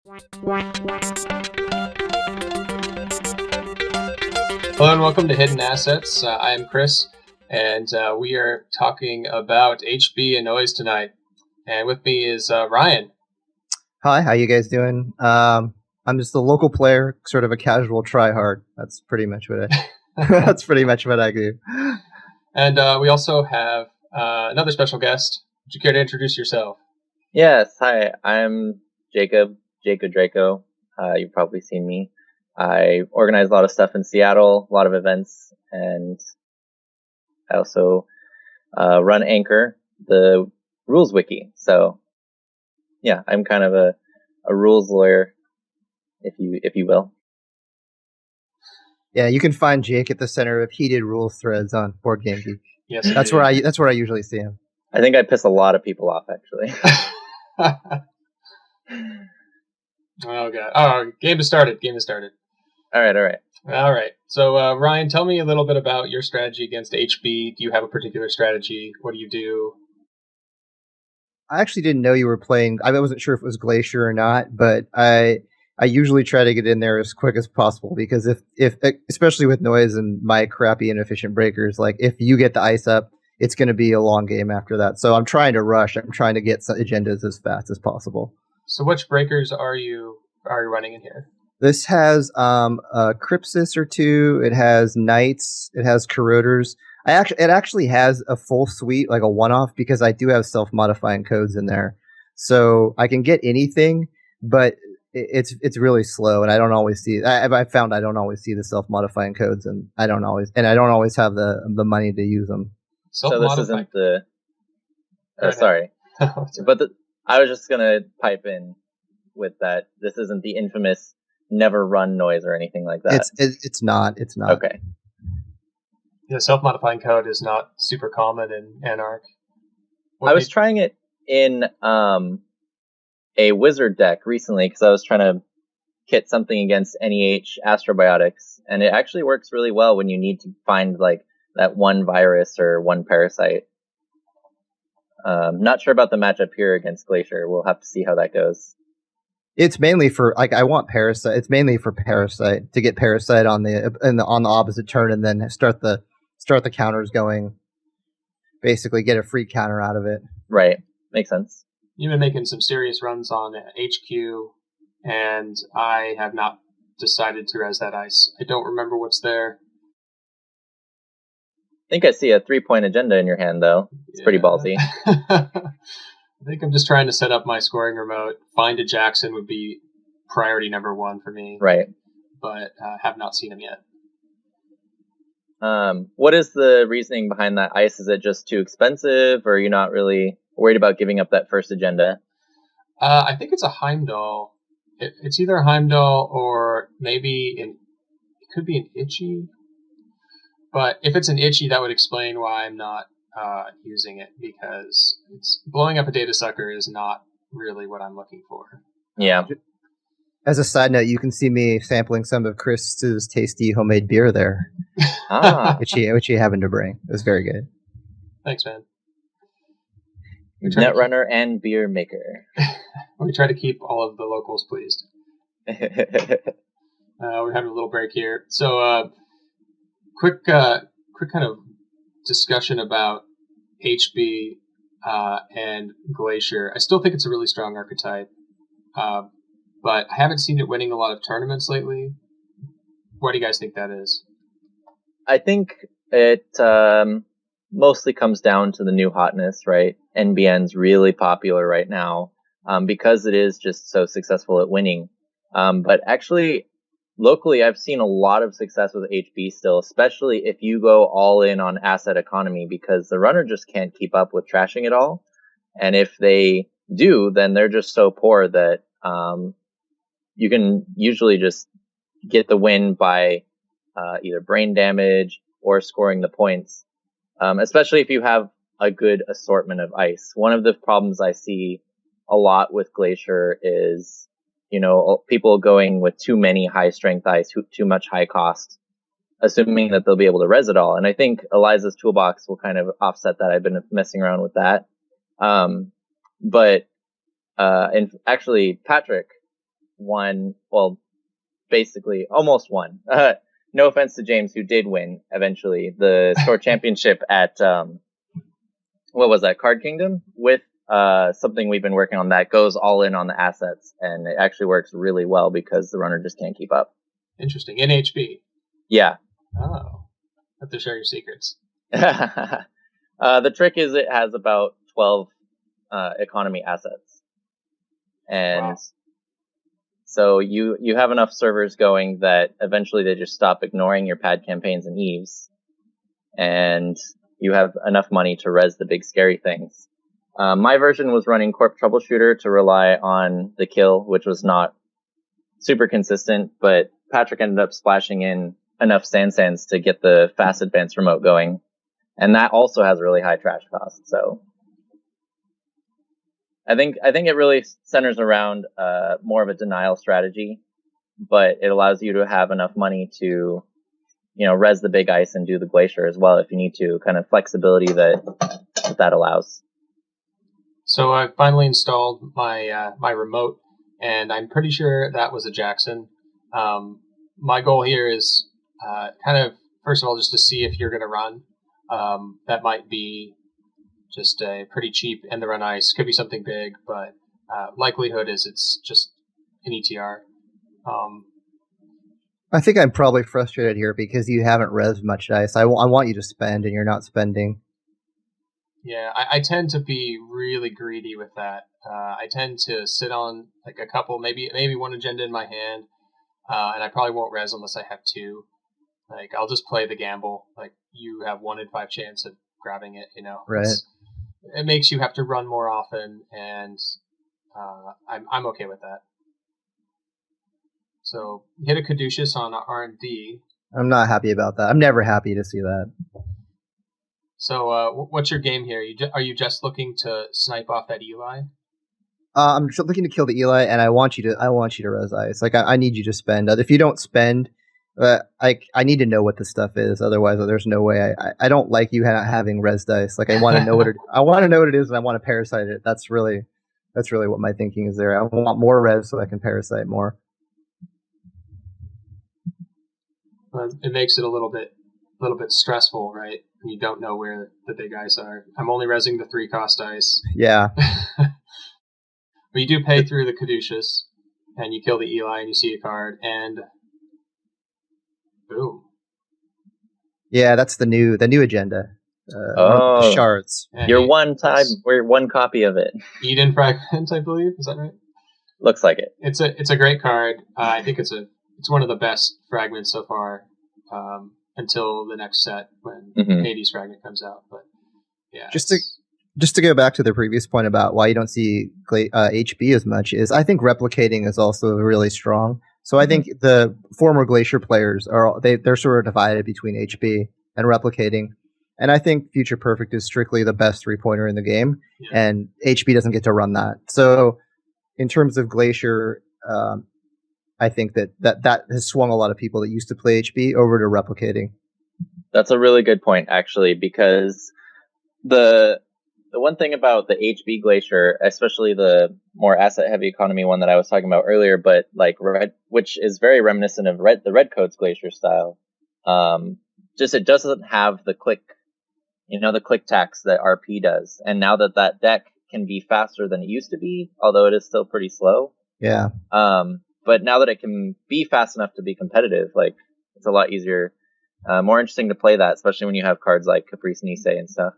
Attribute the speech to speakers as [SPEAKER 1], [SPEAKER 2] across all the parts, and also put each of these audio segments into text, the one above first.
[SPEAKER 1] Hello and welcome to Hidden Assets. I am Chris, and we are talking about HB and noise tonight. And with me is Ryan.
[SPEAKER 2] Hi, how you guys doing? I'm just a local player, sort of a casual tryhard. That's pretty much what that's pretty much what I do.
[SPEAKER 1] And we also have another special guest. Would you care to introduce yourself?
[SPEAKER 3] Yes, hi, I'm Jakodraco. You've probably seen me. I organize a lot of stuff in Seattle, a lot of events, and I also run Anchor, the rules wiki. So, yeah, I'm kind of a rules lawyer, if you will.
[SPEAKER 2] Yeah, you can find Jake at the center of heated rules threads on Board Game Geek.
[SPEAKER 1] Yes,
[SPEAKER 2] that's where I usually see him.
[SPEAKER 3] I think I piss a lot of people off, actually.
[SPEAKER 1] Oh god! Oh, game has started.
[SPEAKER 3] All right.
[SPEAKER 1] So, Ryan, tell me a little bit about your strategy against HB. Do you have a particular strategy? What do you do?
[SPEAKER 2] I actually didn't know you were playing. I wasn't sure if it was Glacier or not, but I usually try to get in there as quick as possible because if especially with noise and my crappy inefficient breakers, like if you get the ice up, it's going to be a long game after that. So I'm trying to rush. I'm trying to get some agendas as fast as possible.
[SPEAKER 1] So which breakers are you running in here?
[SPEAKER 2] This has a Crypsis or two. It has Knights. It has Corroders. It actually has a full suite, like a one-off, because I do have self-modifying codes in there. So I can get anything, but it's really slow, and I don't always see. I found I don't always see the self-modifying codes, and I don't always have the money to use them.
[SPEAKER 3] So this isn't the. Sorry, but I was just gonna pipe in with that. This isn't the infamous never run noise or anything like that.
[SPEAKER 2] It's not.
[SPEAKER 3] Okay.
[SPEAKER 1] Yeah, self-modifying code is not super common in Anarch.
[SPEAKER 3] I was trying it in a wizard deck recently because I was trying to kit something against NEH Astrobiotics, and it actually works really well when you need to find like that one virus or one parasite. Not sure about the matchup here against Glacier. We'll have to see how that goes.
[SPEAKER 2] It's mainly for I want Parasite. It's mainly for Parasite to get Parasite on the opposite turn and then start the counters going. Basically, get a free counter out of it.
[SPEAKER 3] Right, makes sense.
[SPEAKER 1] You've been making some serious runs on HQ, and I have not decided to res that ice. I don't remember what's there.
[SPEAKER 3] I think I see a 3-point agenda in your hand, though. It's pretty ballsy.
[SPEAKER 1] I think I'm just trying to set up my scoring remote. Find a Jackson would be priority number one for me.
[SPEAKER 3] Right.
[SPEAKER 1] But have not seen him yet.
[SPEAKER 3] What is the reasoning behind that ice? Is it just too expensive, or are you not really worried about giving up that first agenda?
[SPEAKER 1] I think it's a Heimdall. It's either a Heimdall or maybe it could be an Itchy. But if it's an Itchy, that would explain why I'm not using it, because blowing up a Datasucker is not really what I'm looking for.
[SPEAKER 3] Yeah.
[SPEAKER 2] As a side note, you can see me sampling some of Chris's tasty homemade beer there, which he happened to bring. It was very good.
[SPEAKER 1] Thanks, man.
[SPEAKER 3] Netrunner and beer maker.
[SPEAKER 1] We try to keep all of the locals pleased. We're having a little break here, so quick kind of discussion about HB and Glacier. I still think it's a really strong archetype, but I haven't seen it winning a lot of tournaments lately. What do you guys think that is?
[SPEAKER 3] I think it mostly comes down to the new hotness, right? NBN's really popular right now because it is just so successful at winning. But actually, locally, I've seen a lot of success with HB still, especially if you go all in on asset economy, because the runner just can't keep up with trashing it all. And if they do, then they're just so poor that you can usually just get the win by either brain damage or scoring the points, especially if you have a good assortment of ice. One of the problems I see a lot with Glacier is, people going with too many high strength ice, too much high cost, assuming that they'll be able to res it all. And I think Eliza's toolbox will kind of offset that. I've been messing around with that. And actually, Patrick won, well, basically almost won. No offense to James, who did win eventually the store championship at what was that, Card Kingdom, with something we've been working on that goes all in on the assets, and it actually works really well because the runner just can't keep up.
[SPEAKER 1] Interesting. In HB.
[SPEAKER 3] Yeah.
[SPEAKER 1] Oh, have to share your secrets.
[SPEAKER 3] The trick is it has about 12 economy assets, and
[SPEAKER 1] Wow.
[SPEAKER 3] so you have enough servers going that eventually they just stop ignoring your pad campaigns and eves, and you have enough money to res the big scary things. My version was running Corp Troubleshooter to rely on the kill, which was not super consistent, but Patrick ended up splashing in enough Sands to get the fast advanced remote going, and that also has a really high trash cost. So I think it really centers around more of a denial strategy, but it allows you to have enough money to, res the big ice and do the glacier as well if you need to. Kind of flexibility that allows.
[SPEAKER 1] So I finally installed my remote, and I'm pretty sure that was a Jackson. My goal here is kind of, first of all, just to see if you're going to run. That might be just a pretty cheap end the run ice. Could be something big, but likelihood is it's just an ETR.
[SPEAKER 2] I think I'm probably frustrated here because you haven't res much dice. I want you to spend, and you're not spending.
[SPEAKER 1] Yeah, I tend to be really greedy with that. I tend to sit on like a couple, maybe one agenda in my hand, and I probably won't res unless I have two. Like, I'll just play the gamble. Like, you have 1 in 5 chance of grabbing it.
[SPEAKER 2] Right.
[SPEAKER 1] It makes you have to run more often, and I'm okay with that. So hit a Caduceus on R&D.
[SPEAKER 2] I'm not happy about that. I'm never happy to see that.
[SPEAKER 1] So what's your game here? Are you just looking to snipe off that Eli?
[SPEAKER 2] I'm just looking to kill the Eli, and I want you to res ice. Like, I need you to spend. If you don't spend, I need to know what the stuff is. Otherwise, there's no way. I don't like you having res dice. Like, I want to know what I want to know what it is, and I want to parasite it. That's really what my thinking is there. I want more res so I can parasite more.
[SPEAKER 1] It makes it a little bit stressful, right? You don't know where the big ice are. I'm only resing the 3-cost ice.
[SPEAKER 2] Yeah.
[SPEAKER 1] But you do pay through the Caduceus, and you kill the Eli, and you see a card, and boom.
[SPEAKER 2] Yeah, that's the new agenda.
[SPEAKER 3] The
[SPEAKER 2] shards.
[SPEAKER 3] You're one copy of it.
[SPEAKER 1] Eden Fragment, I believe. Is that right?
[SPEAKER 3] Looks like it.
[SPEAKER 1] It's a great card. I think it's one of the best fragments so far, until the next set when Hades Fragment comes out. But yeah,
[SPEAKER 2] just to go back to the previous point about why you don't see HB as much is I think replicating is also really strong. So I think the former Glacier players they're sort of divided between HB and replicating, and I think Future Perfect is strictly the best 3-pointer in the game, and HB doesn't get to run that. So in terms of Glacier, I think that has swung a lot of people that used to play HB over to replicating.
[SPEAKER 3] That's a really good point, actually, because the one thing about the HB Glacier, especially the more asset-heavy economy one that I was talking about earlier, but like Red, which is very reminiscent of the Red Codes Glacier style, just it doesn't have the click, the click tax that RP does. And now that deck can be faster than it used to be, although it is still pretty slow.
[SPEAKER 2] Yeah.
[SPEAKER 3] But now that it can be fast enough to be competitive, like, it's a lot easier, more interesting to play that, especially when you have cards like Caprice Nisei and stuff.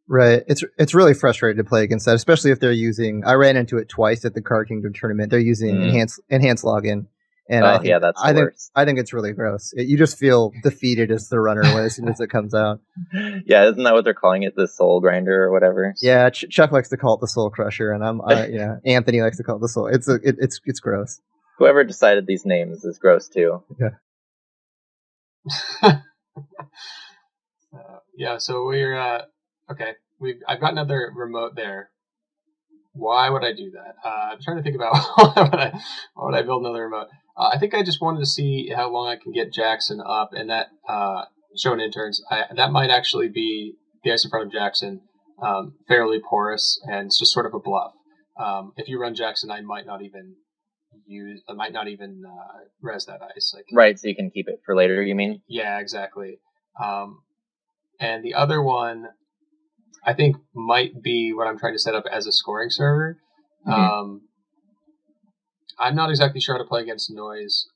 [SPEAKER 2] Right. It's really frustrating to play against that, especially if they're using. I ran into it twice at the Card Kingdom tournament. They're using enhanced login, and I think it's really gross. You just feel defeated as the runner as soon as it comes out.
[SPEAKER 3] Yeah, isn't that what they're calling it? The Soul Grinder or whatever.
[SPEAKER 2] Yeah, Chuck likes to call it the Soul Crusher, and Anthony likes to call it the Soul. It's gross.
[SPEAKER 3] Whoever decided these names is gross too.
[SPEAKER 1] Yeah. So we're okay. I've got another remote there. Why would I do that? I'm trying to think about why would I build another remote. I think I just wanted to see how long I can get Jackson up, and that shown interns. That might actually be the ice in front of Jackson, fairly porous, and it's just sort of a bluff. If you run Jackson, I might not even use. I might not even res that ice. Like,
[SPEAKER 3] Right, so you can keep it for later, you mean?
[SPEAKER 1] yeah, exactly. And the other one, I think, might be what I'm trying to set up as a scoring server.
[SPEAKER 3] Mm-hmm.
[SPEAKER 1] I'm not exactly sure how to play against noise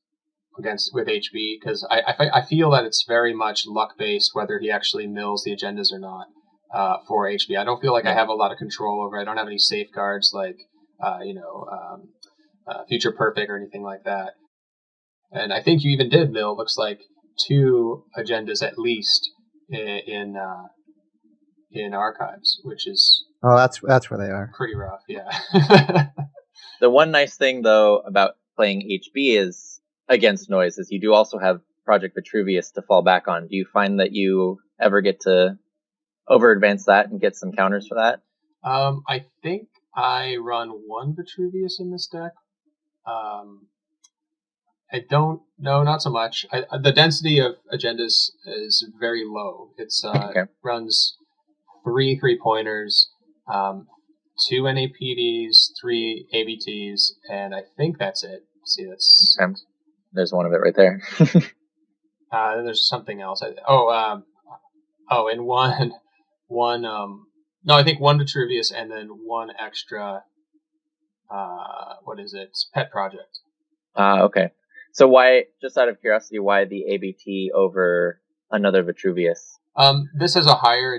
[SPEAKER 1] with HB, because I feel that it's very much luck based whether he actually mills the agendas or not for HB. I don't feel like I have a lot of control over it. I don't have any safeguards like Future Perfect or anything like that. And I think you even did mill, looks like, 2 agendas at least in archives, which is
[SPEAKER 2] that's where they are.
[SPEAKER 1] pretty rough. Yeah.
[SPEAKER 3] The one nice thing though about playing HB is against noise is you do also have Project Vitruvius to fall back on. Do you find that you ever get to over advance that and get some counters for that?
[SPEAKER 1] I think I run 1 Vitruvius in this deck. I don't know, not so much. The density of agendas is very low. It's runs 3 3-pointers, 2 NAPDs, 3 ABTs, and I think that's it. See, that's
[SPEAKER 3] okay. There's one of it right there.
[SPEAKER 1] then there's something else. And one. No, I think 1 Vitruvius and then 1 extra. What is it? Pet Project.
[SPEAKER 3] Okay. So why, just out of curiosity, why the ABT over another Vitruvius?
[SPEAKER 1] This has a higher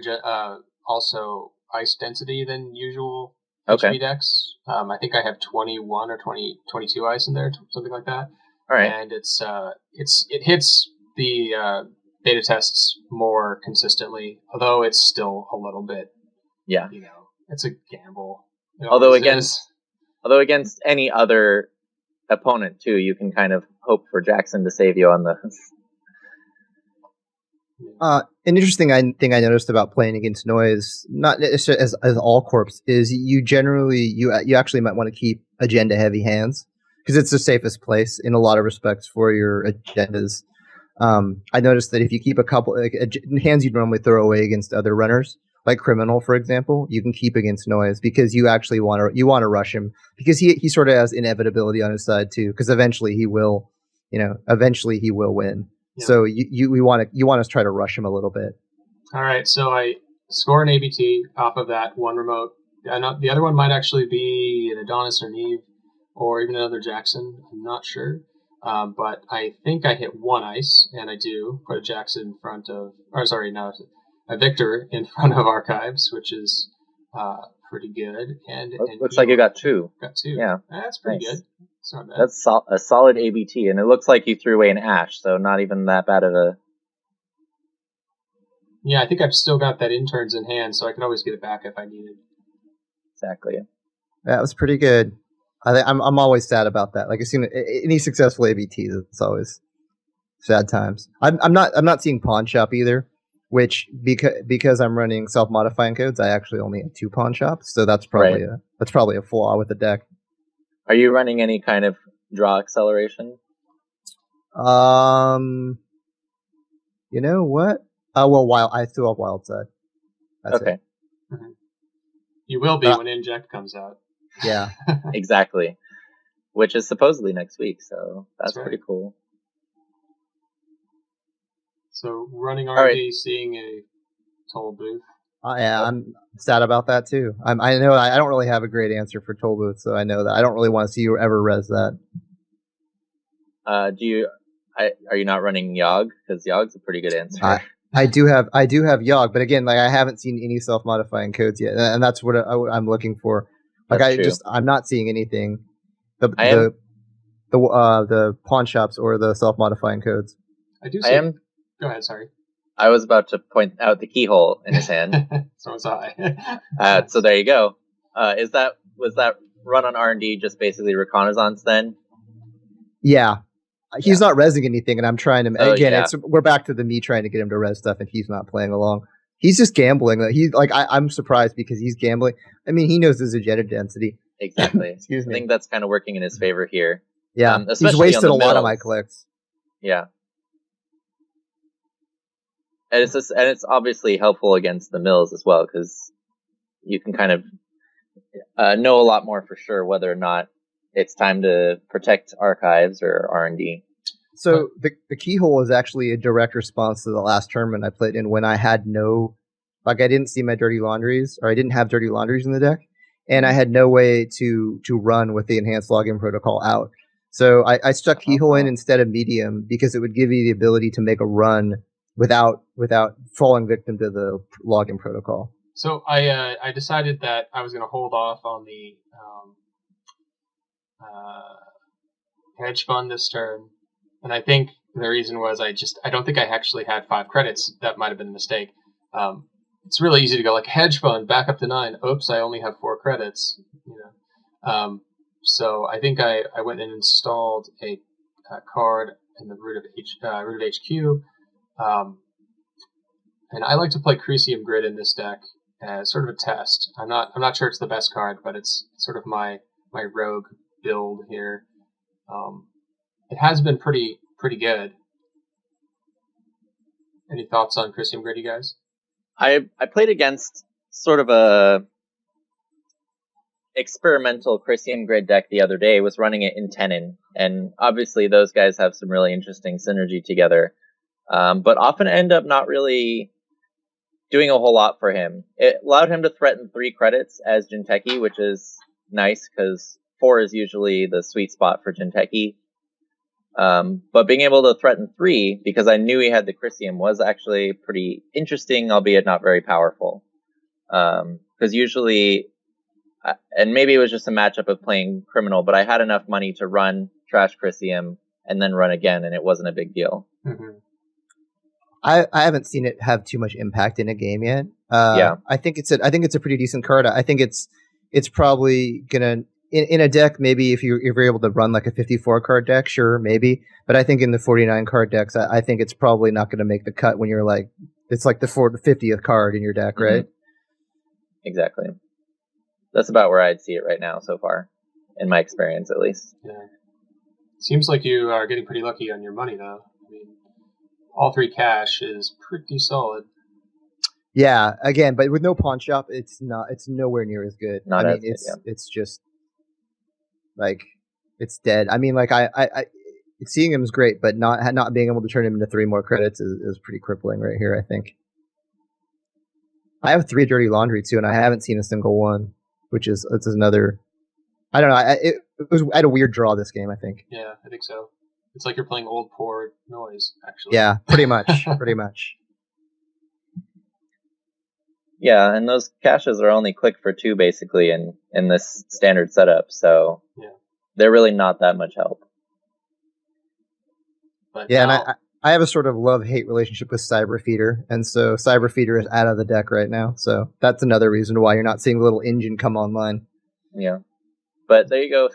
[SPEAKER 1] also ice density than usual HB decks. I think I have 21 or 22 ice in there, something like that.
[SPEAKER 3] All right.
[SPEAKER 1] And it hits the beta tests more consistently, although it's still a little bit.
[SPEAKER 3] Yeah.
[SPEAKER 1] It's a gamble.
[SPEAKER 3] Although against any other opponent too, you can kind of hope for Jackson to save you on those.
[SPEAKER 2] An interesting thing I noticed about playing against noise, not as all corps, is you actually might want to keep agenda heavy hands because it's the safest place in a lot of respects for your agendas. I noticed that if you keep a couple hands you'd normally throw away against other runners, like Criminal, for example, you can keep against noise because you actually want to rush him because he sort of has inevitability on his side too, because eventually he will win. Yeah. So you want to try to rush him a little bit.
[SPEAKER 1] All right, so I score an ABT off of that 1 remote. The other one might actually be an Adonis or Neve, or even another Jackson. I'm not sure, but I think I hit 1 ice, and I do put a Jackson in front of, a Victor in front of Archives, which is pretty good. And
[SPEAKER 3] looks like you got 2.
[SPEAKER 1] Got 2.
[SPEAKER 3] Yeah,
[SPEAKER 1] that's pretty good. It's not bad.
[SPEAKER 3] That's a solid ABT, and it looks like you threw away an Ash, so not even that bad of a.
[SPEAKER 1] Yeah, I think I've still got that interns in hand, so I can always get it back if I need it.
[SPEAKER 3] Exactly.
[SPEAKER 2] That was pretty good. I'm always sad about that. Like, I've seen any successful ABTs, it's always sad times. I'm not seeing Pawnshop either, which because I'm running self-modifying codes, I actually only have 2 Pawnshops, so that's probably a flaw with the deck.
[SPEAKER 3] Are you running any kind of draw acceleration?
[SPEAKER 2] You know what? I still have Wyldside. That's
[SPEAKER 3] okay.
[SPEAKER 2] It.
[SPEAKER 1] Mm-hmm. You will be when Inject comes out.
[SPEAKER 2] Yeah.
[SPEAKER 3] Exactly. Which is supposedly next week, so that's
[SPEAKER 1] right.
[SPEAKER 3] Pretty cool.
[SPEAKER 1] So running RD, seeing a toll booth.
[SPEAKER 2] Yeah, I'm sad about that too. I know I don't really have a great answer for toll booth, so I know that I don't really want to see you ever res that.
[SPEAKER 3] Are you not running Yogg? Because Yogg's a pretty good answer.
[SPEAKER 2] I do have Yogg, but again, like I haven't seen any self-modifying codes yet, and that's what I'm looking for. Like I'm not seeing anything. The Pawnshops or the self-modifying codes.
[SPEAKER 1] I do see. Go ahead, sorry.
[SPEAKER 3] I was about to point out the Keyhole in his hand.
[SPEAKER 1] So was I.
[SPEAKER 3] So there you go. Was that run on R&D just basically reconnaissance then?
[SPEAKER 2] Yeah. He's not resing anything, and I'm trying to we're back to me trying to get him to res stuff, and he's not playing along. He's just gambling. I'm surprised because he's gambling. I mean, he knows his agenda density.
[SPEAKER 3] Exactly.
[SPEAKER 2] Excuse me.
[SPEAKER 3] I think that's kind of working in his favor here.
[SPEAKER 2] Yeah, he's wasted a lot of my clicks.
[SPEAKER 3] Yeah. And it's obviously helpful against the mills as well, because you can kind of know a lot more for sure whether or not it's time to protect archives or R&D.
[SPEAKER 2] So the Keyhole is actually a direct response to the last tournament I played in when I had I didn't see my dirty laundries, or I didn't have dirty laundries in the deck, and I had no way to run with the enhanced login protocol out. So I stuck Keyhole in instead of medium because it would give you the ability to make a run without falling victim to the login protocol.
[SPEAKER 1] So I decided that I was going to hold off on the hedge fund this turn, and I think the reason was I don't think I actually had 5 credits. That might have been a mistake. It's really easy to go like hedge fund back up to 9. Oops, I only have 4 credits. So I think I went and installed a card in the root of HQ, and I like to play Crisium Grid in this deck as sort of a test. I'm not sure it's the best card, but it's sort of my rogue build here. It has been pretty good. Any thoughts on Crisium Grid, you guys?
[SPEAKER 3] I played against sort of a experimental Crisium Grid deck the other day. Was running it in Tenon, and obviously those guys have some really interesting synergy together, but often end up not really doing a whole lot for him. It allowed him to threaten 3 credits as Jinteki, which is nice because 4 is usually the sweet spot for Jinteki. But being able to threaten 3, because I knew he had the Crisium, was actually pretty interesting, albeit not very powerful. Because usually, and maybe it was just a matchup of playing Criminal, but I had enough money to run Trash Crisium and then run again, and it wasn't a big deal.
[SPEAKER 1] Mm-hmm.
[SPEAKER 2] I haven't seen it have too much impact in a game yet. I think it's a pretty decent card. I think it's probably gonna in a deck, maybe if you're able to run like a 54 card deck, sure, maybe. But I think in the 49 card decks, I think it's probably not going to make the cut when you're like, it's like the 50th card in your deck, right?
[SPEAKER 3] Mm-hmm. Exactly. That's about where I'd see it right now so far, in my experience at least.
[SPEAKER 1] Yeah. Seems like you are getting pretty lucky on your money, though. I mean, all 3 cash is pretty solid.
[SPEAKER 2] Yeah, again, but with no pawn shop, it's nowhere near as good. It's just like it's dead. I mean, like I seeing him is great, but not being able to turn him into 3 more credits is pretty crippling right here. I think I have 3 dirty laundry too, and I haven't seen a single one, which is another. I don't know. I had a weird draw this game, I think.
[SPEAKER 1] Yeah, I think so. It's like you're playing old poor noise, actually.
[SPEAKER 2] Yeah, pretty much. Pretty much.
[SPEAKER 3] Yeah, and those caches are only click for 2 basically in this standard setup, so yeah, they're really not that much help.
[SPEAKER 1] But
[SPEAKER 2] yeah, now, and I have a sort of love-hate relationship with Cyber Feeder, and so Cyber Feeder is out of the deck right now, so that's another reason why you're not seeing the little engine come online.
[SPEAKER 3] Yeah. But there you go,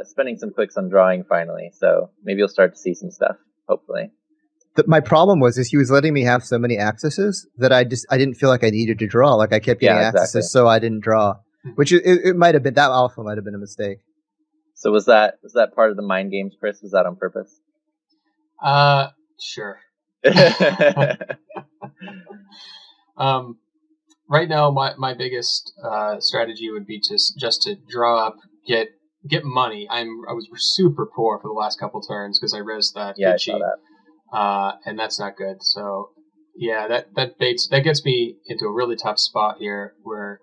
[SPEAKER 3] spending some clicks on drawing finally, so maybe you'll start to see some stuff, hopefully.
[SPEAKER 2] My problem was he was letting me have so many accesses that I didn't feel like I needed to draw. Like I kept getting accesses, so I didn't draw. Which it might have been, that alpha might have been a mistake.
[SPEAKER 3] So was that part of the mind games, Chris? Was that on purpose?
[SPEAKER 1] Sure. Right now, my biggest strategy would be just to draw up, get money. I was super poor for the last couple turns because I rezzed that.
[SPEAKER 3] Yeah, I saw that.
[SPEAKER 1] And that's not good. So yeah, that gets me into a really tough spot here where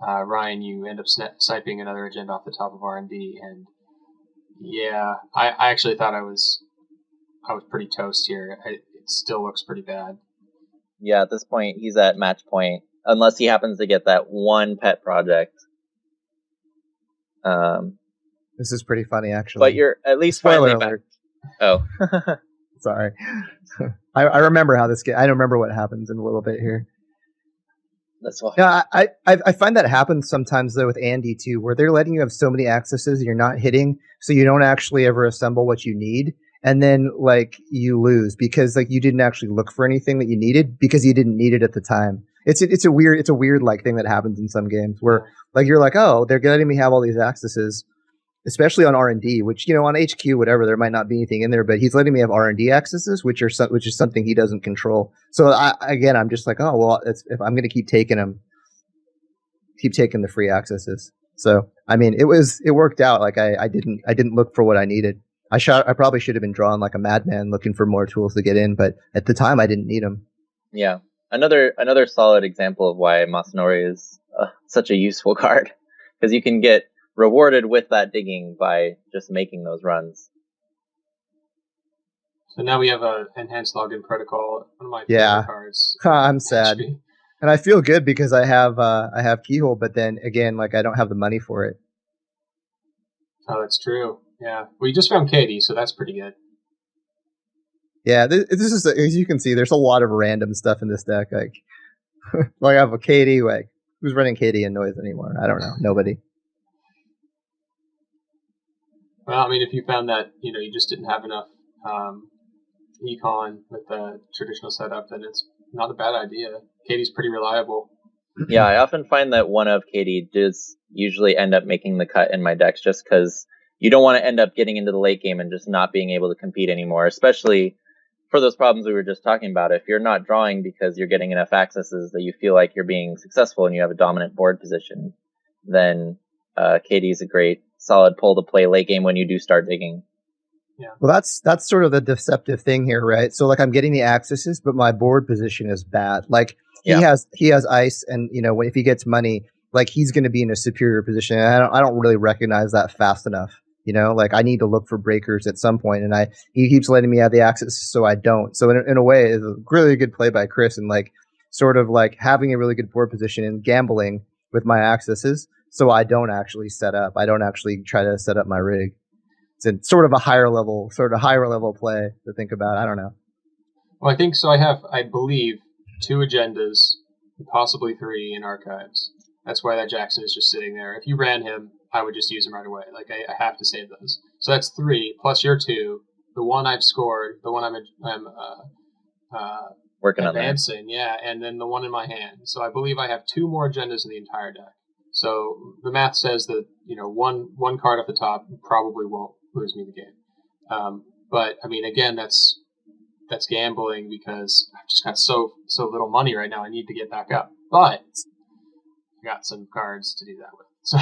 [SPEAKER 1] Ryan, you end up sniping another agenda off the top of R&D, and yeah, I actually thought I was pretty toast here. It still looks pretty bad.
[SPEAKER 3] Yeah, at this point he's at match point unless he happens to get that one pet project.
[SPEAKER 2] This is pretty funny, actually.
[SPEAKER 3] But you're at least finally back. Oh.
[SPEAKER 2] Sorry. I remember how this I don't remember what happens in a little bit here.
[SPEAKER 3] That's why.
[SPEAKER 2] Yeah, I find that happens sometimes though with Andy too, where they're letting you have so many accesses and you're not hitting, so you don't actually ever assemble what you need, and then like you lose because like you didn't actually look for anything that you needed because you didn't need it at the time. It's a weird like thing that happens in some games where like you're like, oh, they're letting me have all these accesses, especially on R&D, which, you know, on HQ, whatever, there might not be anything in there, but he's letting me have R&D accesses, which is something he doesn't control. So I'm just like, oh, well, if I'm going to keep taking the free accesses. So I mean, it worked out. Like I didn't look for what I needed. I probably should have been drawn like a madman looking for more tools to get in, but at the time I didn't need them.
[SPEAKER 3] Yeah. Another solid example of why Masanori is such a useful card, because you can get rewarded with that digging by just making those runs.
[SPEAKER 1] So now we have a enhanced login protocol. One of my favorite cards.
[SPEAKER 2] I'm sad, and I feel good because I have Keyhole, but then again, like I don't have the money for it.
[SPEAKER 1] Oh, that's true. Yeah, well, you just found Katie, so that's pretty good.
[SPEAKER 2] Yeah, this is, as you can see, there's a lot of random stuff in this deck. Like, like I have a Katie. Like, who's running Katie and Noise anymore? I don't know. Nobody.
[SPEAKER 1] Well, I mean, if you found that you just didn't have enough econ with the traditional setup, then it's not a bad idea. Katie's pretty reliable.
[SPEAKER 3] Yeah, I often find that one of Katie does usually end up making the cut in my decks, just because you don't want to end up getting into the late game and just not being able to compete anymore, especially for those problems we were just talking about. If you're not drawing because you're getting enough accesses that you feel like you're being successful and you have a dominant board position, then Katie's a great solid pull to play late game when you do start digging.
[SPEAKER 2] Yeah. Well, that's sort of the deceptive thing here, right? So like I'm getting the accesses, but my board position is bad. Like he has ice, and if he gets money, like he's going to be in a superior position. And I don't really recognize that fast enough. Like I need to look for breakers at some point, and he keeps letting me have the access, so I don't. So in a way, it's a really good play by Chris, and like sort of like having a really good board position and gambling with my accesses, so I don't actually set up. I don't actually try to set up my rig. It's sort of a higher level play to think about. I don't know.
[SPEAKER 1] Well, I think so. I believe 2 agendas, possibly 3 in archives. That's why that Jackson is just sitting there. If you ran him, I would just use him right away. Like I have to save those. So that's 3 plus your 2. The one I've scored, the one I'm
[SPEAKER 3] working
[SPEAKER 1] advancing,
[SPEAKER 3] on that.
[SPEAKER 1] and then the one in my hand. So I believe I have 2 more agendas in the entire deck. So the math says that one card at the top probably won't lose me the game. But I mean, again, that's gambling because I've just got so little money right now. I need to get back up, but I got some cards to do that with. So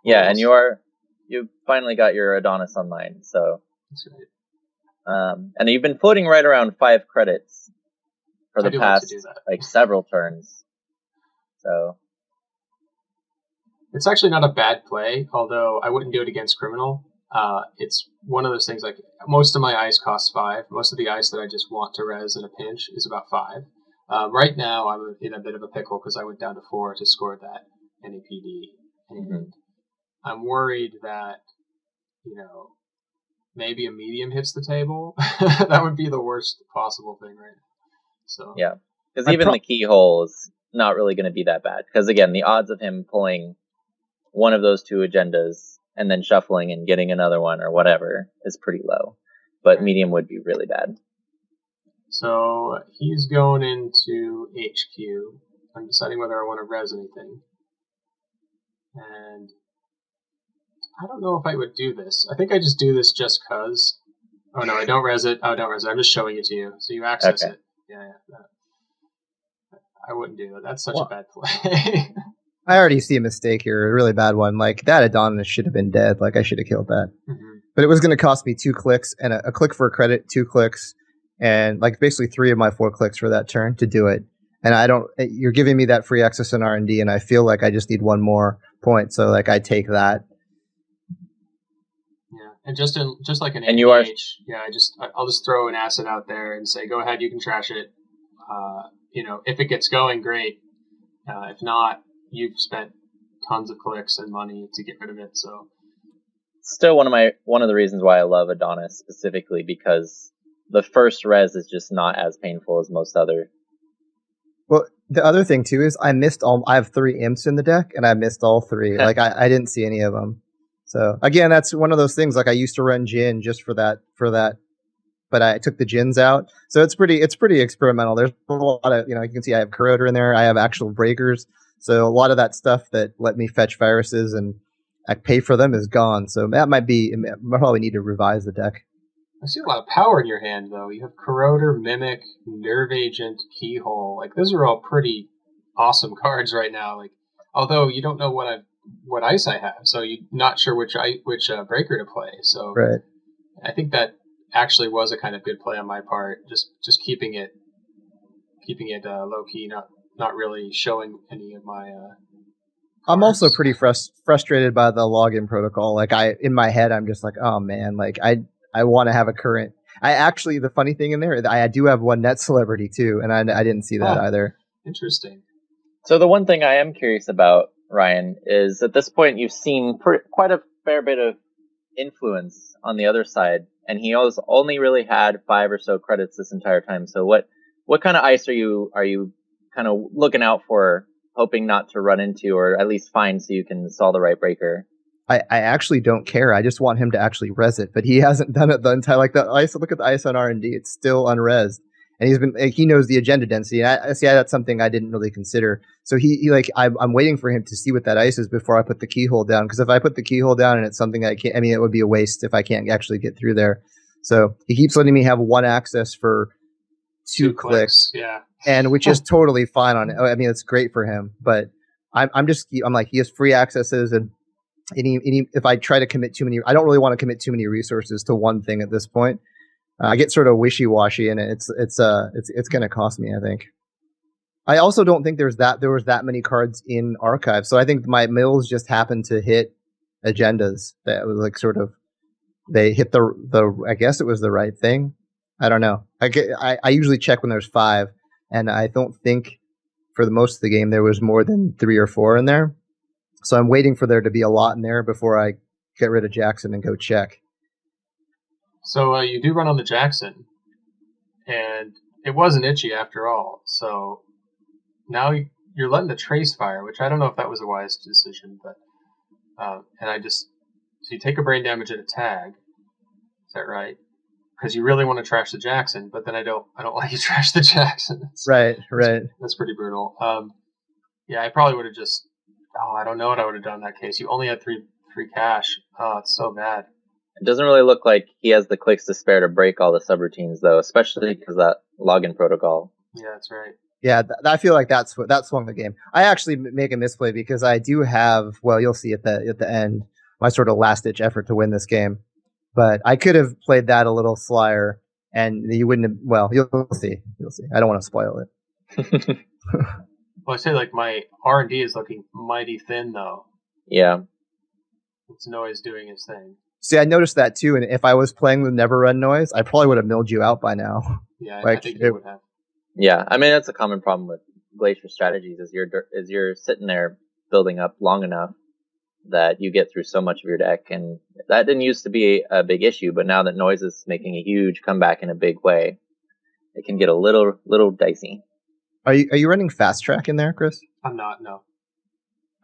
[SPEAKER 3] yeah, and you finally got your Adonis online, so
[SPEAKER 1] that's right.
[SPEAKER 3] And you've been floating right around 5 credits for the past like several turns. So
[SPEAKER 1] it's actually not a bad play, although I wouldn't do it against Criminal. It's one of those things, like most of my ice costs 5. Most of the ice that I just want to res in a pinch is about 5. Right now I'm in a bit of a pickle because I went down to 4 to score that NAPD. And I'm worried that, maybe a medium hits the table. That would be the worst possible thing right now. So
[SPEAKER 3] yeah, because even the Keyhole is not really going to be that bad. Because again, the odds of him pulling one of those 2 agendas and then shuffling and getting another one or whatever is pretty low. But medium would be really bad.
[SPEAKER 1] So he's going into HQ. I'm deciding whether I want to res anything. And I don't know if I would do this. I think I just do this just cause. Oh no, I don't res it. Oh, don't res it. I'm just showing it to you. So you access it. Yeah. I wouldn't do that. That's such a bad play.
[SPEAKER 2] I already see a mistake here, a really bad one. Like that Adonis should have been dead. Like I should have killed that. Mm-hmm. But it was going to cost me 2 clicks and a click for a credit, 2 clicks, and like basically 3 of my 4 clicks for that turn to do it. And you're giving me that free access in R&D, and I feel like I just need 1 more point. So like I take that.
[SPEAKER 1] Yeah, and just like an ADH, I'll just throw an asset out there and say, go ahead, you can trash it. If it gets going, great. If not, you've spent tons of clicks and money to get rid of it. So
[SPEAKER 3] still one of the reasons why I love Adonis specifically, because the first res is just not as painful as most other.
[SPEAKER 2] Well, the other thing too is I have 3 imps in the deck and I missed all 3. Like I didn't see any of them. So again, that's one of those things. Like I used to run Jin just for that, but I took the Jins out. So it's pretty experimental. There's a lot of, you can see I have Corroder in there. I have actual breakers. So a lot of that stuff that let me fetch viruses and I pay for them is gone. So that I probably need to revise the deck.
[SPEAKER 1] I see a lot of power in your hand, though. You have Corroder, Mimic, Nerve Agent, Keyhole. Like, those are all pretty awesome cards right now. Like, although you don't know what what ice I have, so you're not sure which breaker to play. So
[SPEAKER 2] Right.
[SPEAKER 1] I think that actually was a kind of good play on my part, just keeping it low key, not really showing any of my.
[SPEAKER 2] I'm also
[SPEAKER 1] cards.
[SPEAKER 2] pretty frustrated by the login protocol. Like in my head, I'm just like, oh man, like I want to have a current. I actually, the funny thing in there, I do have one net celebrity too, and I didn't see that either.
[SPEAKER 1] Interesting.
[SPEAKER 3] So the one thing I am curious about, Ryan, is at this point you've seen quite a fair bit of influence on the other side, and he has only really had 5 or so credits this entire time. So what kind of ice are you kind of looking out for, hoping not to run into, or at least find, so you can install the right breaker?
[SPEAKER 2] I actually don't care. I just want him to actually res it, but he hasn't done it the entire, like the ice. Look at the ice on R&D; it's still unresed, and he knows the agenda density. And I see that's something I didn't really consider. So he like I'm waiting for him to see what that ice is before I put the keyhole down. Because if I put the keyhole down and it's something I can't, I mean, it would be a waste if I can't actually get through there. So he keeps letting me have one access for two clicks,
[SPEAKER 1] yeah,
[SPEAKER 2] and which is totally fine on it. I mean, it's great for him, but I'm like, he has free accesses, and if I try to commit too many, I don't really want to commit too many resources to one thing at this point. I get sort of wishy-washy, and it's going to cost me, I think. I also don't think there was that many cards in archive, so I think my mills just happened to hit agendas that was like sort of, they hit the I guess it was the right thing. I don't know. I usually check when there's 5, and I don't think for the most of the game there was more than 3 or 4 in there. So I'm waiting for there to be a lot in there before I get rid of Jackson and go check.
[SPEAKER 1] So you do run on the Jackson, and it wasn't itchy after all. So now you're letting the trace fire, which I don't know if that was a wise decision, but so you take a brain damage and a tag. Is that right? Because you really want to trash the Jackson, but then I don't let you trash the Jackson.
[SPEAKER 2] Right.
[SPEAKER 1] That's pretty brutal. Yeah, I probably would have just. Oh, I don't know what I would have done in that case. You only had 3 cash. Oh, it's so bad.
[SPEAKER 3] It doesn't really look like he has the clicks to spare to break all the subroutines, though, especially because that login protocol.
[SPEAKER 1] Yeah, that's right.
[SPEAKER 2] Yeah, I feel like that swung the game. I actually make a misplay because I do have, well, you'll see at the end, my sort of last ditch effort to win this game. But I could have played that a little slyer, and you wouldn't have. Well, you'll see. I don't want to spoil it.
[SPEAKER 1] Well, I say like my R&D is looking mighty thin though.
[SPEAKER 3] Yeah.
[SPEAKER 1] It's Noise doing his thing.
[SPEAKER 2] See, I noticed that too, and if I was playing the Never Run Noise, I probably would have milled you out by now.
[SPEAKER 1] Yeah,
[SPEAKER 2] like,
[SPEAKER 1] I think you would have.
[SPEAKER 3] Yeah, I mean, that's a common problem with Glacier strategies, is you're sitting there building up long enough that you get through so much of your deck, and that didn't used to be a big issue, but now that Noise is making a huge comeback in a big way, it can get a little dicey.
[SPEAKER 2] Are you running Fast Track in there, Chris?
[SPEAKER 1] I'm not, no.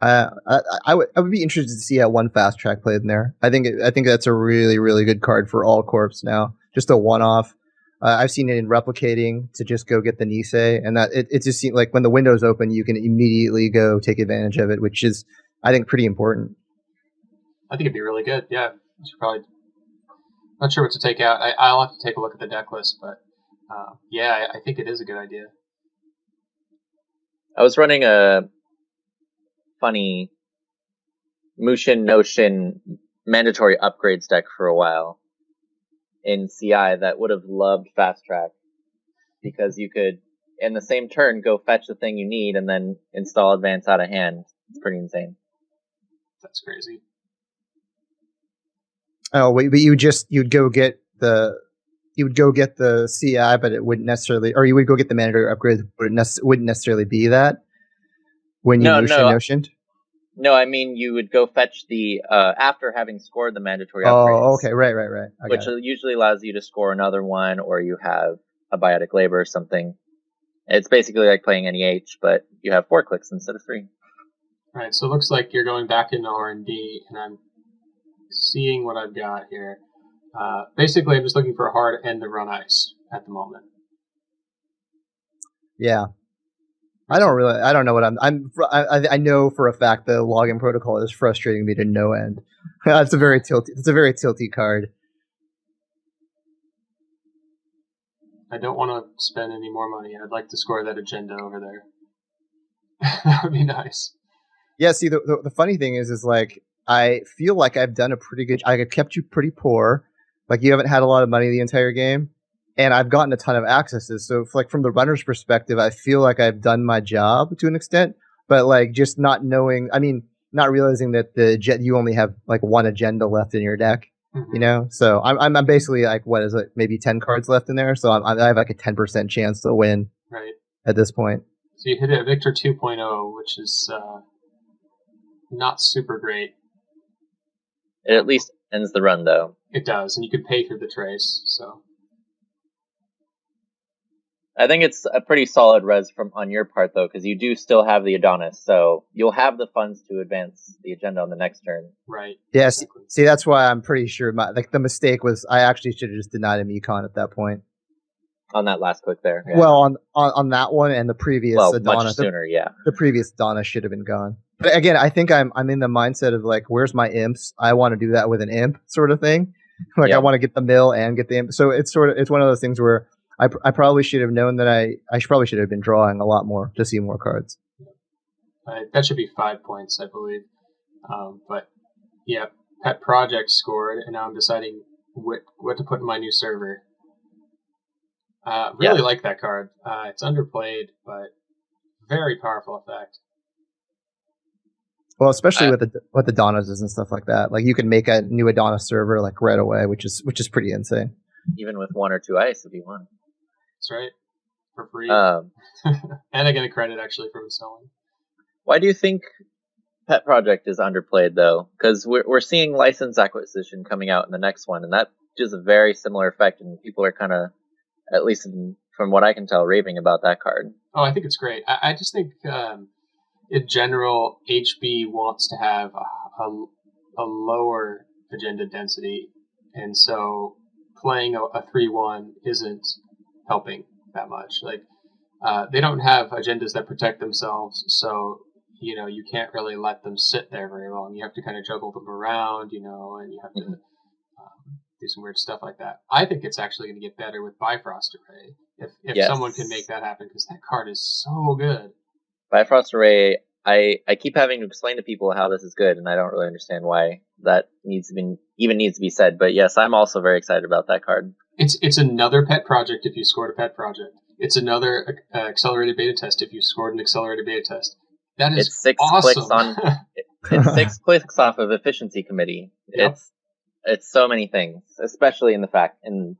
[SPEAKER 2] I would be interested to see how one Fast Track played in there. I think that's a really, really good card for all corps now. Just a one-off. I've seen it in replicating to just go get the Nisei, and that it just seems like when the window's open, you can immediately go take advantage of it, which is, I think, pretty important.
[SPEAKER 1] I think it'd be really good. Yeah, you should probably. Not sure what to take out. I'll have to take a look at the deck list, but yeah, I think it is a good idea.
[SPEAKER 3] I was running a funny Mushin Noshin mandatory upgrades deck for a while in CI that would have loved Fast Track, because you could, in the same turn, go fetch the thing you need and then install Advance out of hand. It's pretty insane.
[SPEAKER 1] That's crazy.
[SPEAKER 2] Oh, wait, but you'd go get the CI, but it wouldn't necessarily, or you would go get the mandatory upgrade, but it wouldn't necessarily be that when you notioned.
[SPEAKER 3] No, I mean, you would go fetch the, after having scored the mandatory upgrades.
[SPEAKER 2] Oh, okay, right.
[SPEAKER 3] Which usually allows you to score another one, or you have a biotic labor or something. It's basically like playing NEH, but you have 4 clicks instead of 3.
[SPEAKER 1] Right, so it looks like you're going back into R&D, and I'm seeing what I've got here. Basically, I'm just looking for a hard end the run ice at the moment.
[SPEAKER 2] Yeah. I don't know what I know for a fact the login protocol is frustrating me to no end. It's a very tilty card.
[SPEAKER 1] I don't want to spend any more money. I'd like to score that agenda over there. That would be nice.
[SPEAKER 2] Yeah, see, the funny thing is like, I feel like I've done a pretty good. I kept you pretty poor. Like, you haven't had a lot of money the entire game, and I've gotten a ton of accesses. So, like, from the runner's perspective, I feel like I've done my job to an extent. But like, just not knowing. I mean, not realizing that you only have like one agenda left in your deck. You know, so I'm basically like, what is it? Maybe 10 cards left in there. So I have like a 10% chance to win.
[SPEAKER 1] Right.
[SPEAKER 2] At this point.
[SPEAKER 1] So you hit a Victor 2.0, which is not super great.
[SPEAKER 3] It at least ends the run, though.
[SPEAKER 1] It does, and you could pay for the trace. So
[SPEAKER 3] I think it's a pretty solid res on your part, though, because you do still have the Adonis, so you'll have the funds to advance the agenda on the next turn.
[SPEAKER 1] Right.
[SPEAKER 2] Yes. Exactly. See, that's why I'm pretty sure the mistake was I actually should have just denied him econ at that point.
[SPEAKER 3] On that last click there.
[SPEAKER 2] Yeah. Well, on that one and the previous Adonis.
[SPEAKER 3] Much sooner, yeah.
[SPEAKER 2] The previous Adonis should have been gone. But again, I think I'm in the mindset of like, where's my imps? I want to do that with an imp sort of thing. Like, I want to get the mill and get the imp. So it's one of those things where I probably should have known that I probably should have been drawing a lot more to see more cards.
[SPEAKER 1] That should be 5 points, I believe. But yeah, Pet Project scored, and now I'm deciding what to put in my new server. Really like that card. It's underplayed, but very powerful effect.
[SPEAKER 2] Well, especially with the Adonises and stuff like that. Like, you can make a new Adonis server like right away, which is pretty insane.
[SPEAKER 3] Even with 1 or 2 ice if you want.
[SPEAKER 1] That's right. For free. And I get a credit actually from installing.
[SPEAKER 3] Why do you think Pet Project is underplayed, though? Because we're seeing license acquisition coming out in the next one, and that does a very similar effect, and people are kind of, at least from what I can tell, raving about that card.
[SPEAKER 1] Oh, I think it's great. I just think, in general, HB wants to have a lower agenda density, and so playing a 3/1 isn't helping that much. Like, they don't have agendas that protect themselves, so you can't really let them sit there very long. You have to kind of juggle them around, and you have to do some weird stuff like that. I think it's actually going to get better with Bifrost Array if someone can make that happen, because that card is so good.
[SPEAKER 3] Bifrost Array, I keep having to explain to people how this is good, and I don't really understand why that needs to be said. But yes, I'm also very excited about that card.
[SPEAKER 1] It's another pet project if you scored a pet project. It's another accelerated beta test if you scored an accelerated beta test. That is
[SPEAKER 3] it's 6
[SPEAKER 1] awesome.
[SPEAKER 3] Clicks on. It's 6 clicks off of efficiency committee. Yep. It's so many things, especially in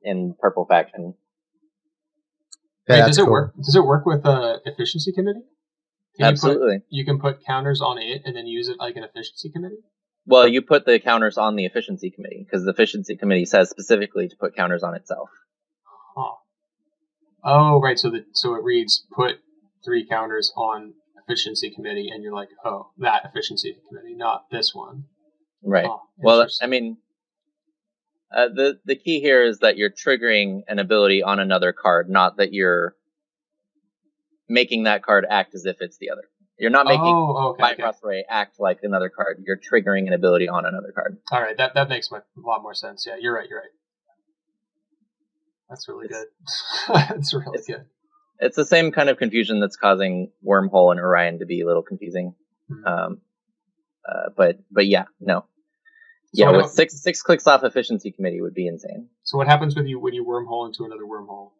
[SPEAKER 3] in purple faction.
[SPEAKER 1] Yeah, does it work? Does it work with efficiency committee?
[SPEAKER 3] Absolutely.
[SPEAKER 1] You can put counters on it and then use it like an efficiency committee?
[SPEAKER 3] Well, you put the counters on the efficiency committee, because the efficiency committee says specifically to put counters on itself.
[SPEAKER 1] Huh. Oh, right. So it reads put 3 counters on efficiency committee, and you're like, oh, that efficiency committee, not this one.
[SPEAKER 3] Right. Well, I mean, the key here is that you're triggering an ability on another card, not that you're making that card act as if it's the other. You're not making Bifrost Array act like another card. You're triggering an ability on another card.
[SPEAKER 1] All right, that makes a lot more sense. Yeah, you're right. That's really good. That's really good.
[SPEAKER 3] It's the same kind of confusion that's causing Wormhole and Orion to be a little confusing. Mm-hmm. But yeah, no. Yeah, with six clicks off efficiency committee would be insane.
[SPEAKER 1] So what happens when you wormhole into another wormhole?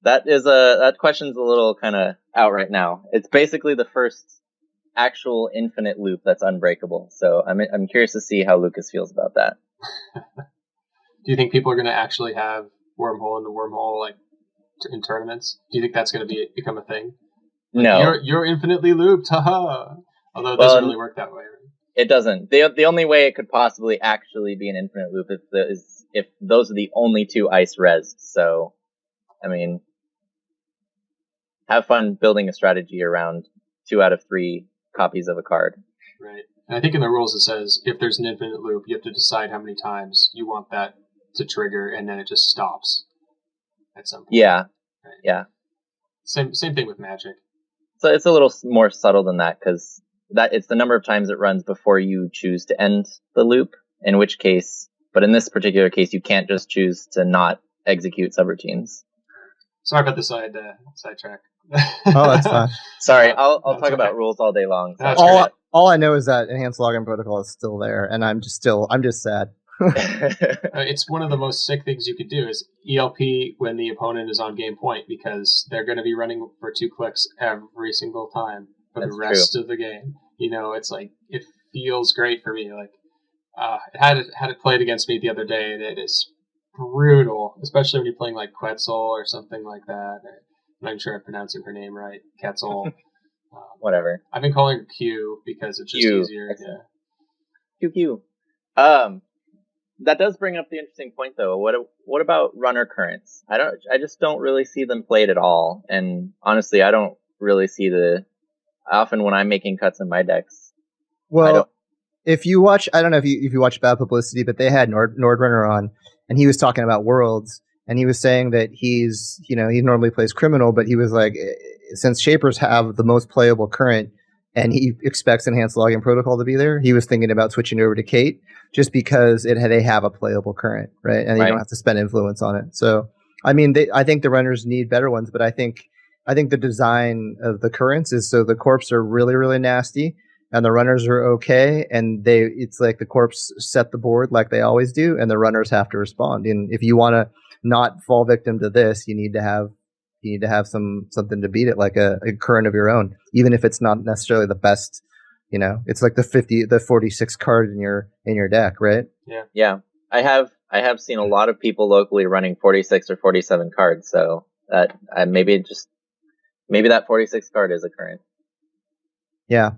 [SPEAKER 3] That question's a little kind of out right now. It's basically the first actual infinite loop that's unbreakable. So I'm curious to see how Lucas feels about that.
[SPEAKER 1] Do you think people are going to actually have wormhole into wormhole like in tournaments? Do you think that's going to become a thing? Like,
[SPEAKER 3] no,
[SPEAKER 1] you're infinitely looped, haha. Although it doesn't really work that way, right?
[SPEAKER 3] It doesn't. The only way it could possibly actually be an infinite loop is if those are the only 2 ice res. So, I mean, have fun building a strategy around 2 out of 3 copies of a card.
[SPEAKER 1] Right. And I think in the rules it says if there's an infinite loop, you have to decide how many times you want that to trigger, and then it just stops at some point.
[SPEAKER 3] Yeah.
[SPEAKER 1] Right.
[SPEAKER 3] Yeah.
[SPEAKER 1] Same thing with Magic.
[SPEAKER 3] So it's a little more subtle than that, because it's the number of times it runs before you choose to end the loop, in which case, but in this particular case, you can't just choose to not execute subroutines.
[SPEAKER 1] Sorry about the sidetrack.
[SPEAKER 2] Oh, that's fine.
[SPEAKER 3] Sorry, I'll talk
[SPEAKER 1] okay.
[SPEAKER 3] about rules all day long. So.
[SPEAKER 2] All I know is that enhanced login protocol is still there, and I'm just sad.
[SPEAKER 1] It's one of the most sick things you could do is ELP when the opponent is on game point, because they're going to be running for 2 clicks every single time for the rest of the game. You know, it's like, it feels great for me. Like, had it played against me the other day, and it is brutal, especially when you're playing like Quetzal or something like that. I'm not even sure I'm pronouncing her name right. Quetzal.
[SPEAKER 3] Whatever.
[SPEAKER 1] I've been calling her Q because it's just easier.
[SPEAKER 3] Yeah. Q. That does bring up the interesting point, though. What about runner currents? I just don't really see them played at all. And honestly, I don't really see often when I'm making cuts in my decks.
[SPEAKER 2] Well, if you watch, I don't know if you watch Bad Publicity, but they had Nordrunner on, and he was talking about Worlds, and he was saying that he normally plays Criminal, but he was like, since Shapers have the most playable current, and he expects Enhanced Login Protocol to be there, he was thinking about switching over to Kate, just because they have a playable current, right? And you don't have to spend influence on it. So, I mean, I think the runners need better ones, but I think the design of the currents is so the corps are really, really nasty, and the runners are okay, and it's like the corps set the board like they always do, and the runners have to respond. And if you want to not fall victim to this, you need to have something to beat it, like a current of your own, even if it's not necessarily the best. You know, it's like the 46 card in your deck, right?
[SPEAKER 3] Yeah. I have seen a lot of people locally running 46 or 47 cards, so that maybe that 46 card is a current.
[SPEAKER 2] Yeah,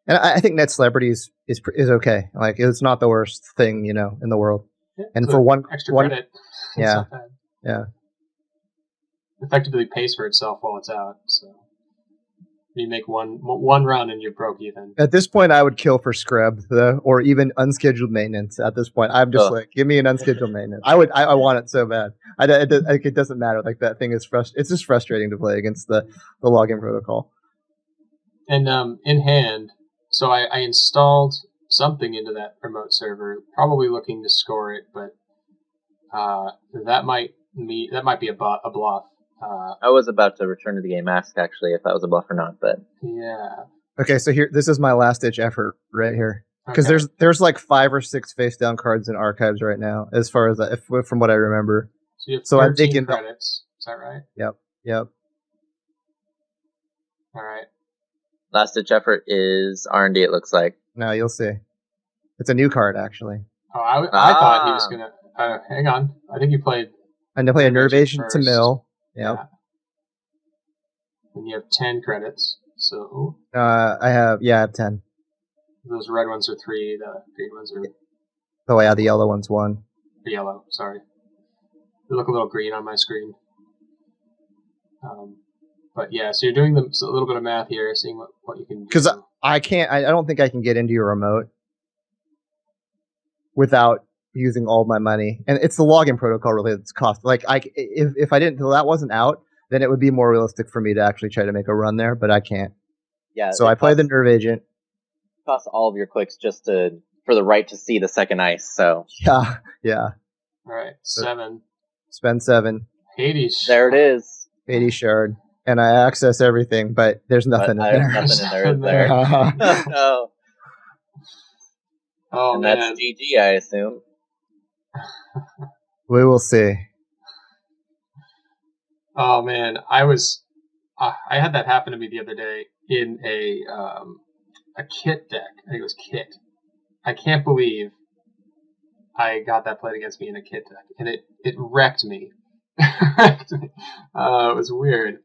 [SPEAKER 2] and I think Net Celebrities is okay. Like, it's not the worst thing, in the world.
[SPEAKER 1] Yeah,
[SPEAKER 2] and for one
[SPEAKER 1] credit,
[SPEAKER 2] yeah,
[SPEAKER 1] effectively pays for itself while it's out. So you make one run and you broke even.
[SPEAKER 2] At this point, I would kill for scrub, though, or even unscheduled maintenance. At this point, I'm just like, give me an unscheduled maintenance. I want it so bad. It doesn't matter. Like, that thing is it's just frustrating to play against the login protocol. And
[SPEAKER 1] in hand, so I installed something into that remote server, probably looking to score it, but that might be a bluff.
[SPEAKER 3] I was about to return to the game, ask actually if that was a bluff or not, but
[SPEAKER 1] yeah.
[SPEAKER 2] Okay, so this is my last ditch effort right here, because there's like 5 or 6 face down cards in archives right now, as far as from what I remember.
[SPEAKER 1] So you have 13 I'm thinking credits. Is that right?
[SPEAKER 2] Yep.
[SPEAKER 1] All right.
[SPEAKER 3] Last ditch effort is R&D. It looks like.
[SPEAKER 2] No, you'll see. It's a new card, actually.
[SPEAKER 1] Oh, I thought he was gonna. Hang on. I think you played.
[SPEAKER 2] And to play a Nerve Agent to mill. Yep.
[SPEAKER 1] Yeah. And you have 10 credits. So.
[SPEAKER 2] I have 10.
[SPEAKER 1] Those red ones are 3. The green ones are.
[SPEAKER 2] Oh yeah, the yellow one's 1.
[SPEAKER 1] The yellow. Sorry. They look a little green on my screen. But yeah, so you're doing a little bit of math here, seeing what you can do.
[SPEAKER 2] Because I don't think I can get into your remote without using all my money, and it's the login protocol really that's cost. Like, if I didn't, until that wasn't out, then it would be more realistic for me to actually try to make a run there, but I can't.
[SPEAKER 3] Yeah.
[SPEAKER 2] So I play the Nerve Agent.
[SPEAKER 3] Cost all of your clicks just for the right to see the second ice. So
[SPEAKER 2] yeah.
[SPEAKER 1] All right, 7.
[SPEAKER 2] Spend 7.
[SPEAKER 1] Hades.
[SPEAKER 3] There it is.
[SPEAKER 2] Hades Shard. And I access everything, but there's nothing in there.
[SPEAKER 3] Nothing in there. No.
[SPEAKER 1] Oh,
[SPEAKER 3] and
[SPEAKER 1] man.
[SPEAKER 3] That's GG, I assume.
[SPEAKER 2] We will see.
[SPEAKER 1] Oh man, I had that happen to me the other day in a kit deck. I think it was kit. I can't believe I got that played against me in a kit deck, and it wrecked me. It was weird.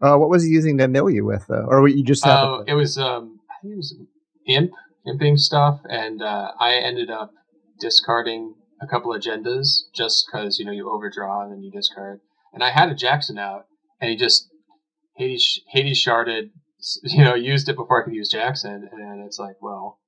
[SPEAKER 2] What was he using to mill you with, though? Or you just have
[SPEAKER 1] it was I think it was imping stuff, and I ended up discarding a couple agendas just because you overdraw and then you discard. And I had a Jackson out, and he just Hades sharded, used it before I could use Jackson, and it's like, well,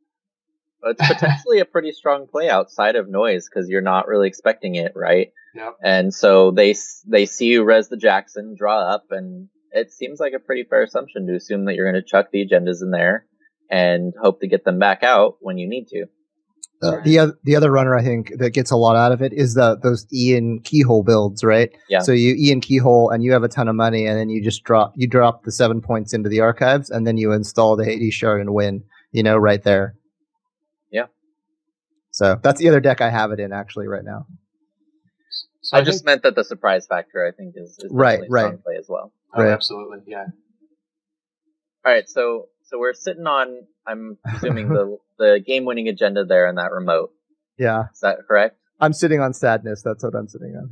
[SPEAKER 3] it's potentially a pretty strong play outside of noise because you're not really expecting it, right?
[SPEAKER 1] Yep.
[SPEAKER 3] And so they see you res the Jackson, draw up, and it seems like a pretty fair assumption to assume that you're going to chuck the agendas in there and hope to get them back out when you need to.
[SPEAKER 1] Right.
[SPEAKER 2] The other runner I think that gets a lot out of it is those Ian Keyhole builds, right?
[SPEAKER 3] Yeah.
[SPEAKER 2] So you Ian Keyhole and you have a ton of money, and then you just drop the 7 points into the archives, and then you install the Hades shard and win. Right there.
[SPEAKER 3] Yeah.
[SPEAKER 2] So that's the other deck I have it in actually right now.
[SPEAKER 3] So I just meant that the surprise factor I think is definitely a strong play as well.
[SPEAKER 1] Oh, right. Absolutely, yeah.
[SPEAKER 3] All right, so we're sitting on, I'm assuming, the game-winning agenda there in that remote.
[SPEAKER 2] Yeah.
[SPEAKER 3] Is that correct?
[SPEAKER 2] I'm sitting on sadness. That's what I'm sitting on.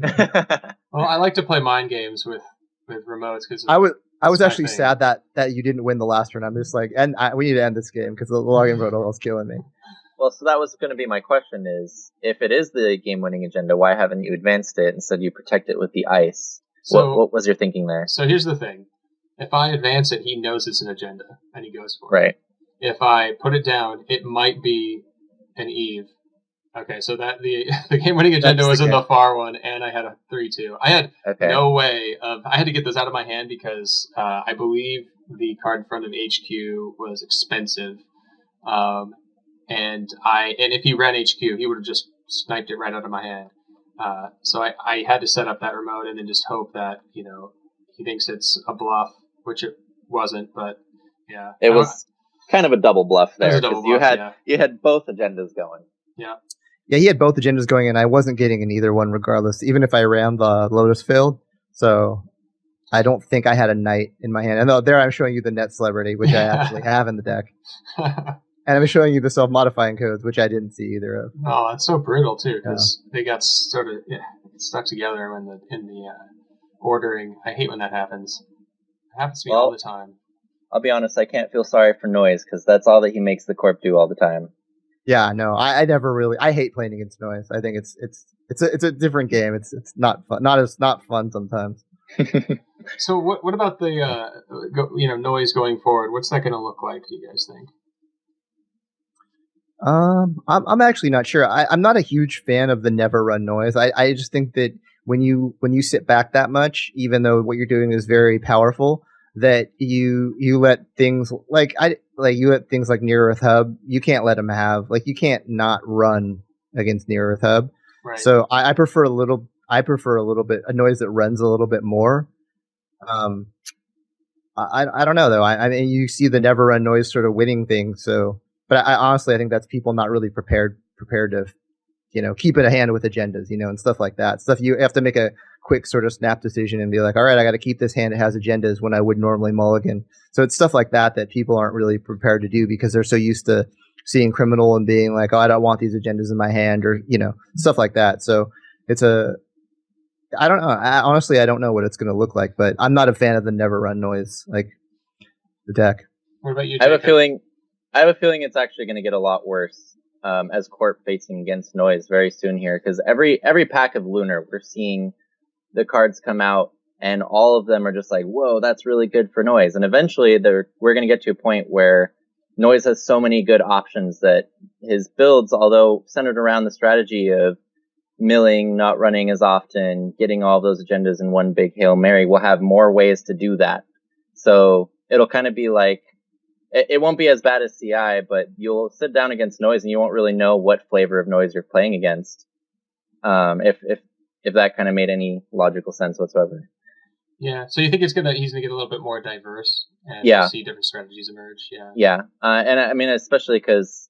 [SPEAKER 1] Well, I like to play mind games with remotes because
[SPEAKER 2] I was actually sad that you didn't win the last round. I'm just like, we need to end this game because the login protocol is killing me.
[SPEAKER 3] Well, so that was going to be my question: is if it is the game-winning agenda, why haven't you advanced it instead? You protect it with the ice. So, what was your thinking there?
[SPEAKER 1] So here's the thing: if I advance it, he knows it's an agenda and he goes for it.
[SPEAKER 3] Right.
[SPEAKER 1] If I put it down, it might be an Eve. Okay, so that the game-winning agenda was in the far one, and I had a 3/2. I had no way of. I had to get those out of my hand because I believe the card in front of HQ was expensive, and if he ran HQ, he would have just sniped it right out of my hand. So I had to set up that remote and then just hope that he thinks it's a bluff, which it wasn't. But yeah,
[SPEAKER 3] it was kind of a double bluff there
[SPEAKER 1] because
[SPEAKER 3] you had both agendas going.
[SPEAKER 1] Yeah.
[SPEAKER 2] Yeah, he had both agendas going, and I wasn't getting in either one regardless, even if I ran the Lotus Field. So I don't think I had a knight in my hand. And there I'm showing you the net celebrity, which I actually have in the deck. And I'm showing you the self-modifying codes, which I didn't see either of.
[SPEAKER 1] Oh, that's so brutal, too, because they got sort of stuck together in the ordering. I hate when that happens. It happens to me all the time.
[SPEAKER 3] I'll be honest, I can't feel sorry for Noise, because that's all that he makes the Corp do all the time.
[SPEAKER 2] Yeah, no, I never really. I hate playing against Noise. I think it's a different game. It's not fun. Not fun sometimes.
[SPEAKER 1] So what about the Noise going forward? What's that going to look like? Do you guys think?
[SPEAKER 2] I'm actually not sure. I'm not a huge fan of the never run Noise. I just think that when you sit back that much, even though what you're doing is very powerful, that you let things like Near Earth Hub, you can't let them have, like, you can't not run against Near Earth Hub.
[SPEAKER 1] Right.
[SPEAKER 2] So I prefer a little bit a Noise that runs a little bit more. I don't know though. I mean, you see the never run Noise sort of winning thing. So, but I honestly think that's people not really prepared to, keep in a hand with agendas, and stuff like that. Stuff you have to make a quick sort of snap decision and be like, all right, I got to keep this hand that has agendas when I would normally mulligan. So it's stuff like that people aren't really prepared to do because they're so used to seeing criminal and being like, oh, I don't want these agendas in my hand, or, stuff like that. So I don't know. Honestly, I don't know what it's going to look like, but I'm not a fan of the never run Noise, like the deck.
[SPEAKER 1] What about you,
[SPEAKER 3] Jacob? I have a feeling it's actually going to get a lot worse as Corp facing against Noise very soon here, because every pack of Lunar, we're seeing the cards come out, and all of them are just like, whoa, that's really good for Noise. And eventually we're going to get to a point where Noise has so many good options that his builds, although centered around the strategy of milling, not running as often, getting all those agendas in one big Hail Mary, will have more ways to do that. So it'll kind of be like, it won't be as bad as CI, but you'll sit down against Noise and you won't really know what flavor of Noise you're playing against. If that kind of made any logical sense whatsoever.
[SPEAKER 1] Yeah. So you think he's gonna get a little bit more diverse and see different strategies emerge? Yeah.
[SPEAKER 3] Yeah. And I mean, especially because,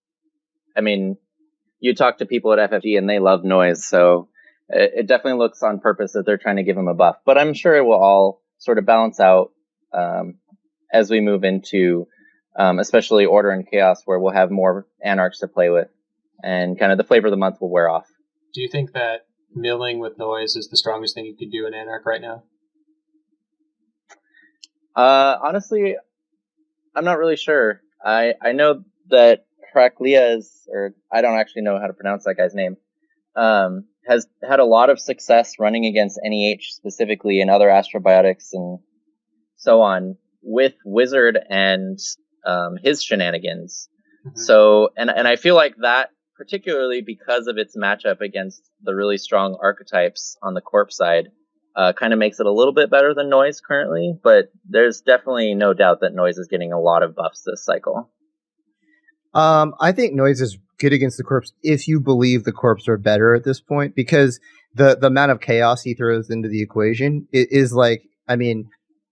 [SPEAKER 3] you talk to people at FFG and they love Noise, so it definitely looks on purpose that they're trying to give him a buff. But I'm sure it will all sort of balance out as we move into, especially Order and Chaos, where we'll have more Anarchs to play with, and kind of the flavor of the month will wear off.
[SPEAKER 1] Do you think that milling with Noise is the strongest thing you could do in Anarch right now?
[SPEAKER 3] Honestly, I'm not really sure. I know that Heraklias, or I don't actually know how to pronounce that guy's name, has had a lot of success running against NEH specifically and other Astrobiotics and so on with Wizard and his shenanigans. Mm-hmm. So, and I feel like that, particularly because of its matchup against the really strong archetypes on the Corp side, kind of makes it a little bit better than Noise currently, but there's definitely no doubt that Noise is getting a lot of buffs this cycle.
[SPEAKER 2] I think Noise is good against the corpse if you believe the corpse are better at this point, because the amount of chaos he throws into the equation is like, I mean,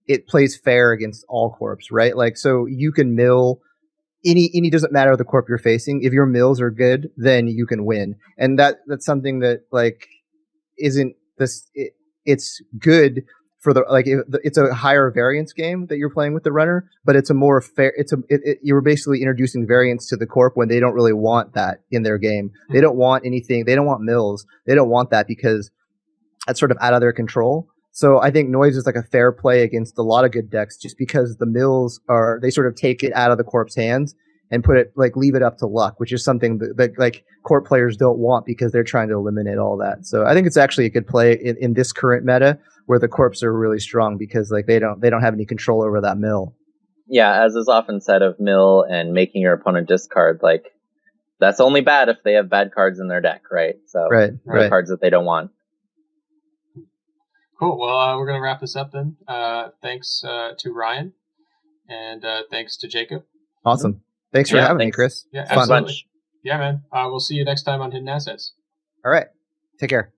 [SPEAKER 2] it plays fair against all corpse, right? Like, so you can mill any doesn't matter the corp you're facing. If your mills are good, then you can win, and that's something that like isn't this. It's good for the like it's a higher variance game that you're playing with the runner, but it's a more fair. You're basically introducing variance to the corp when they don't really want that in their game. They don't want anything. They don't want mills. They don't want that because that's sort of out of their control. So I think Noise is like a fair play against a lot of good decks, just because the mills they sort of take it out of the corp's hands and put it like leave it up to luck, which is something that like corp players don't want because they're trying to eliminate all that. So I think it's actually a good play in this current meta where the corps are really strong because like they don't have any control over that mill.
[SPEAKER 3] Yeah, as is often said of mill and making your opponent discard, like that's only bad if they have bad cards in their deck, right? So
[SPEAKER 2] right.
[SPEAKER 3] cards that they don't want.
[SPEAKER 1] Cool. Well, we're going to wrap this up then. Thanks to Ryan, and thanks to Jacob.
[SPEAKER 2] Awesome. Thanks for having me, Chris.
[SPEAKER 1] Yeah,
[SPEAKER 2] absolutely.
[SPEAKER 1] Yeah, man. We'll see you next time on Hidden Assets.
[SPEAKER 2] All right. Take care.